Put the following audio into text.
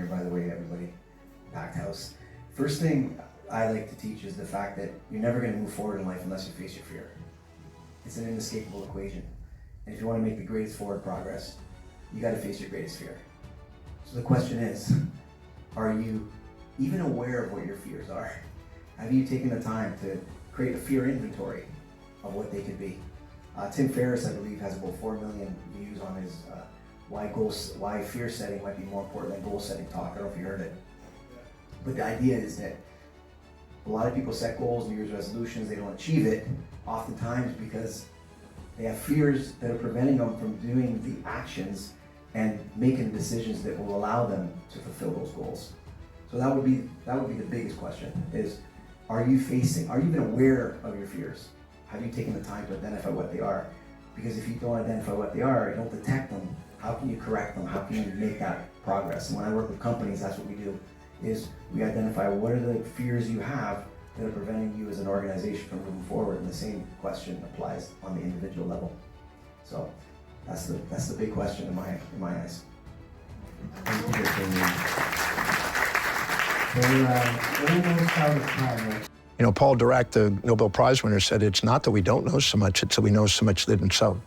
here, by the way, everybody. Packed house. First thing I like to teach is the fact that you're never going to move forward in life unless you face your fear. It's an inescapable equation. And if you want to make the greatest forward progress, you got to face your greatest fear. So the question is, are you even aware of what your fears are? Have you taken the time to create a fear inventory of what they could be? Tim Ferriss, I believe, has about 4 million views on his why fear setting might be more important than goal setting talk. I don't know if you heard it. But the idea is that a lot of people set goals, New Year's resolutions, they don't achieve it, oftentimes because they have fears that are preventing them from doing the actions and making decisions that will allow them to fulfill those goals. So that would be the biggest question is, are you even aware of your fears? Have you taken the time to identify what they are? Because if you don't identify what they are, you don't detect them, how can you correct them? How can you make that progress? And when I work with companies, that's what we do, is we identify what are the fears you have that are preventing you as an organization from moving forward, and the same question applies on the individual level. So that's the big question in my eyes. You know, Paul Dirac, the Nobel Prize winner, said it's not that we don't know so much, it's that we know so much that isn't so.